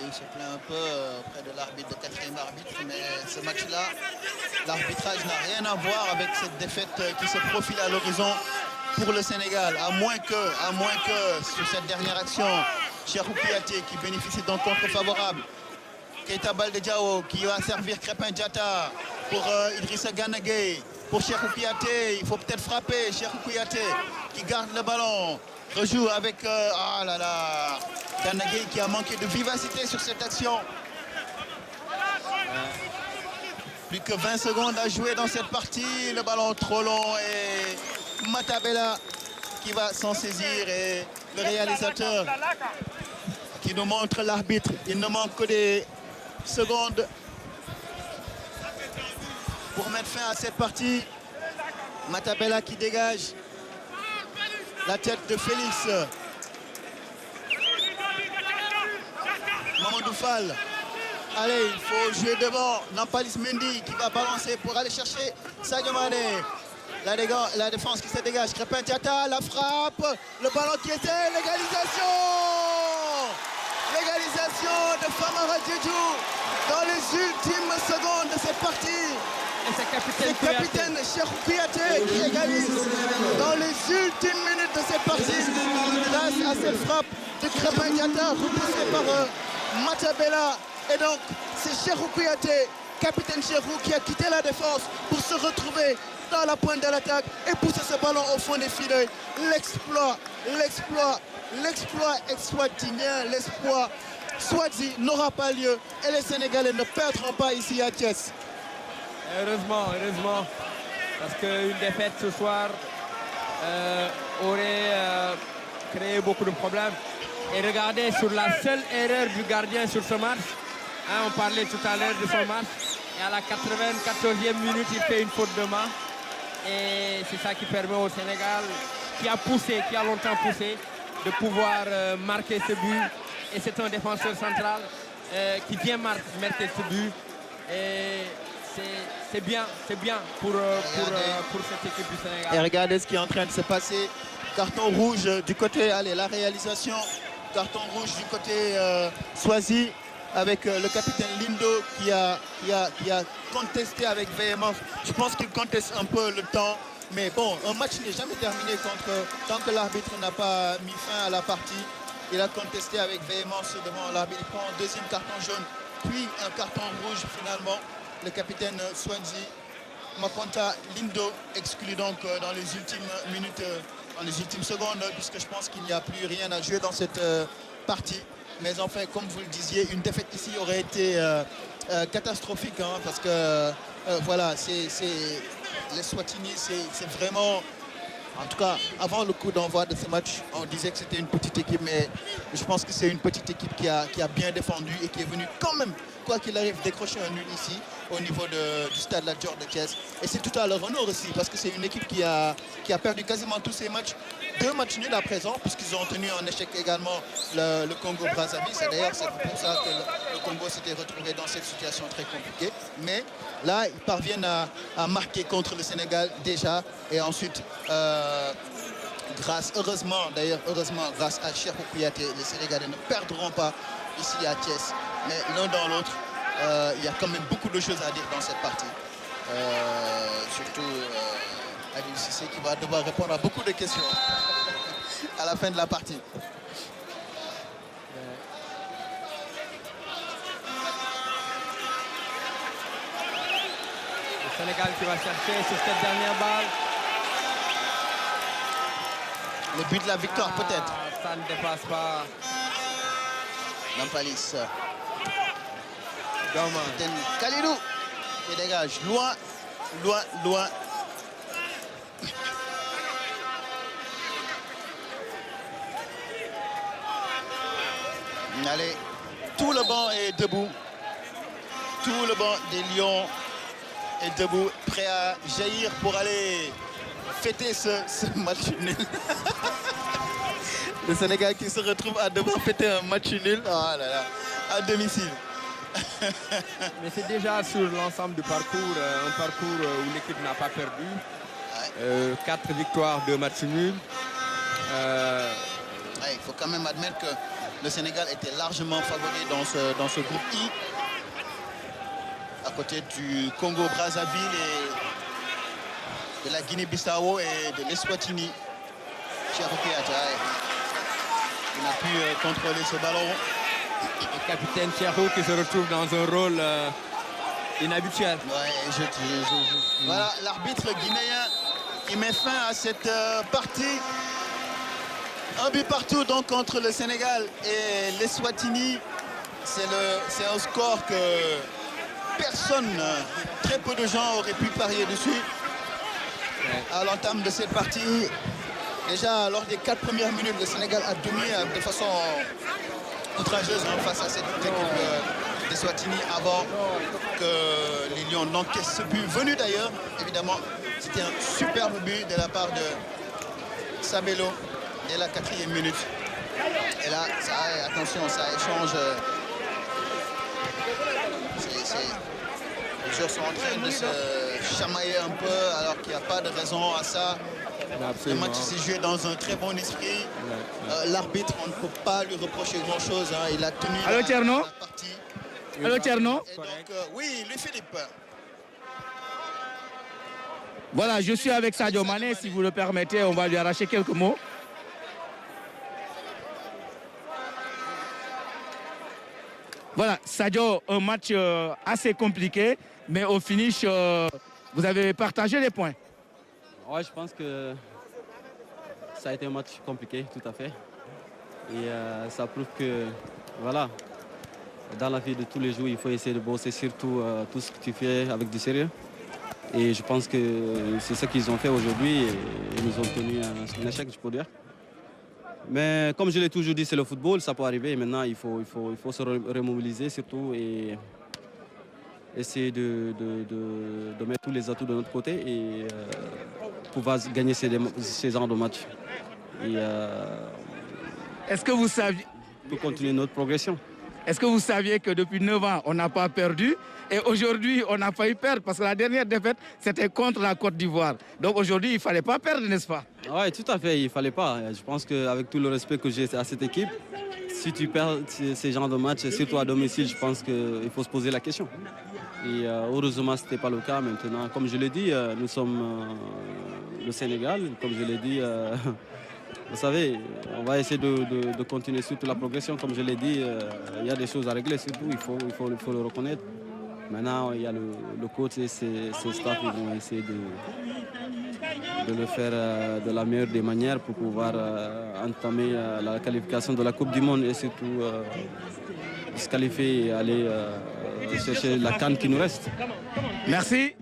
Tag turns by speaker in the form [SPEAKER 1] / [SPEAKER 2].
[SPEAKER 1] il se plaint un peu auprès de l'arbitre, de quatrième arbitre, mais ce match-là, l'arbitrage n'a rien à voir avec cette défaite qui se profile à l'horizon pour le Sénégal, à moins que sur cette dernière action, Cheikhou Kouyaté qui bénéficie d'un contre favorable, Keita Baldé Diao qui va servir Crépin Diatta pour Idrissa Gana Gueye, pour Cheikhou Kouyaté, il faut peut-être frapper, Cheikhou Kouyaté qui garde le ballon, rejoue avec, ah là là, Gana Gueye qui a manqué de vivacité sur cette action. Plus que 20 secondes à jouer dans cette partie, le ballon trop long et Matabella qui va s'en saisir et le réalisateur qui nous montre l'arbitre. Il ne manque que des secondes pour mettre fin à cette partie. Matabella qui dégage la tête de Félix. Mamadou Fall. Allez, il faut jouer devant. Nampalis Mendy qui va balancer pour aller chercher Sadio Mané. La défense qui se dégage. Crépin Diatta, la frappe. Le ballon qui était l'égalisation. L'égalisation de Famara Diédhiou dans les ultimes secondes de cette partie.
[SPEAKER 2] Et c'est
[SPEAKER 1] capitaine Cheikhou Kouyaté qui égalise dans les ultimes minutes de cette partie. Grâce à cette frappe de Crépin Diatta repoussée par Matabella. Et donc, c'est Cheikhou Kouyaté, capitaine Cheikhou, qui a quitté la défense pour se retrouver dans la pointe de l'attaque et pousser ce ballon au fond des filets. L'exploit eswatинien, l'exploit Swazi n'aura pas lieu et les Sénégalais ne perdront pas ici à Thiès.
[SPEAKER 2] Heureusement, parce qu'une défaite ce soir aurait créé beaucoup de problèmes. Et regardez, sur la seule erreur du gardien sur ce match, on parlait tout à l'heure de son match, et à la 94e minute, il fait une faute de main. Et c'est ça qui permet au Sénégal, qui a longtemps poussé, de pouvoir marquer ce but. Et c'est un défenseur central qui vient marquer ce but. Et c'est bien pour cette équipe du Sénégal.
[SPEAKER 1] Et regardez ce qui est en train de se passer. Carton rouge du côté, allez, la réalisation. Carton rouge du côté Swazi avec le capitaine Lindo qui a contesté avec véhémence. Je pense qu'il conteste un peu le temps. Mais bon, un match n'est jamais terminé tant que l'arbitre n'a pas mis fin à la partie. Il a contesté avec véhémence devant l'arbitre. Il prend un deuxième carton jaune, puis un carton rouge finalement. Le capitaine Swazi Makonta Lindo exclu donc dans les ultimes minutes, dans les ultimes secondes, puisque je pense qu'il n'y a plus rien à jouer dans cette partie. Mais enfin, comme vous le disiez, une défaite ici aurait été catastrophique, hein, parce que voilà, les Swatini, c'est vraiment... En tout cas, avant le coup d'envoi de ce match, on disait que c'était une petite équipe, mais je pense que c'est une petite équipe qui a bien défendu et qui est venue quand même, quoi qu'il arrive, décrocher un nul ici, au niveau du stade La Dior de Thiès. Et c'est tout à leur honneur aussi, parce que c'est une équipe qui a perdu quasiment tous ses matchs. 2 matchs nuls à présent, puisqu'ils ont tenu en échec également le Congo-Brazzaville. C'est d'ailleurs pour ça que le Congo s'était retrouvé dans cette situation très compliquée. Mais là, ils parviennent à marquer contre le Sénégal déjà. Et ensuite, heureusement, grâce à Cheikhou Kouyaté, les Sénégalais ne perdront pas ici à Thiès. Mais l'un dans l'autre, il y a quand même beaucoup de choses à dire dans cette partie. Surtout Aliou Cissé qui va devoir répondre à beaucoup de questions à la fin de la partie.
[SPEAKER 2] Le Sénégal qui va chercher sur cette dernière balle.
[SPEAKER 1] Le but de la victoire peut-être.
[SPEAKER 2] Ça ne dépasse pas.
[SPEAKER 1] Nampalis. Kalidou. Il dégage. Loin. Allez, tout le banc est debout. Tout le banc des Lions est debout, prêt à jaillir pour aller fêter ce match nul. Le Sénégal qui se retrouve à devoir fêter un match nul à domicile.
[SPEAKER 2] Mais c'est déjà sur l'ensemble du parcours, un parcours où l'équipe n'a pas perdu. 4 victoires, 2 matchs nuls.
[SPEAKER 1] Il faut quand même admettre que le Sénégal était largement favori dans ce groupe I, à côté du Congo-Brazzaville et de la Guinée-Bissau et de l'Eswatini. Cheikhou Kouyaté, il n'a pu contrôler ce ballon.
[SPEAKER 2] Le capitaine Cheikhou qui se retrouve dans un rôle inhabituel.
[SPEAKER 1] Ouais, voilà l'arbitre guinéen qui met fin à cette partie. Un but partout donc entre le Sénégal et l'Eswatini. C'est un score que personne, très peu de gens auraient pu parier dessus. À l'entame de cette partie, déjà lors des 4 premières minutes, le Sénégal a dominé de façon outrageuse face à cette équipe d'Eswatini avant que les Lions n'encaissent ce but. Venu d'ailleurs, évidemment, c'était un superbe but de la part de Sabelo dès la 4e minute. Et là, attention, ça échange. Les joueurs sont en train de se chamailler un peu alors qu'il n'y a pas de raison à ça. Le match s'est joué dans un très bon esprit. L'arbitre, on ne peut pas lui reprocher grand-chose. Hein. Il a tenu la partie.
[SPEAKER 3] Allô, Tierno.
[SPEAKER 1] Et donc, oui, Louis-Philippe.
[SPEAKER 3] Voilà, je suis avec Sadio Mané. Si vous le permettez, on va lui arracher quelques mots. Voilà, Sadio, un match assez compliqué, mais au finish, vous avez partagé les points.
[SPEAKER 4] Ouais, je pense que ça a été un match compliqué, tout à fait. Et ça prouve que, voilà, dans la vie de tous les jours, il faut essayer de bosser surtout tout ce que tu fais avec du sérieux. Et je pense que c'est ce qu'ils ont fait aujourd'hui et ils nous ont tenu un échec, je peux dire. Mais comme je l'ai toujours dit, c'est le football, ça peut arriver. Et maintenant, il faut se remobiliser surtout et essayer de mettre tous les atouts de notre côté et pouvoir gagner ces genres de matchs.
[SPEAKER 3] Est-ce que vous saviez...
[SPEAKER 4] Pour continuer notre progression.
[SPEAKER 3] Est-ce que vous saviez que depuis 9 ans, on n'a pas perdu et aujourd'hui, on a failli perdre parce que la dernière défaite, c'était contre la Côte d'Ivoire. Donc aujourd'hui, il ne fallait pas perdre, n'est-ce pas?
[SPEAKER 4] Oui, tout à fait, il ne fallait pas. Je pense qu'avec tout le respect que j'ai à cette équipe, si tu perds ces genres de matchs, surtout à domicile, je pense qu'il faut se poser la question. Et heureusement, ce n'était pas le cas maintenant. Comme je l'ai dit, nous sommes le Sénégal. Comme je l'ai dit, vous savez, on va essayer de continuer surtout la progression. Comme je l'ai dit, il y a des choses à régler, surtout, il faut le reconnaître. Maintenant, il y a le coach et ses staffs qui vont essayer de le faire de la meilleure des manières pour pouvoir entamer la qualification de la Coupe du Monde et surtout se qualifier et aller chercher la CAN qui nous reste.
[SPEAKER 3] Merci.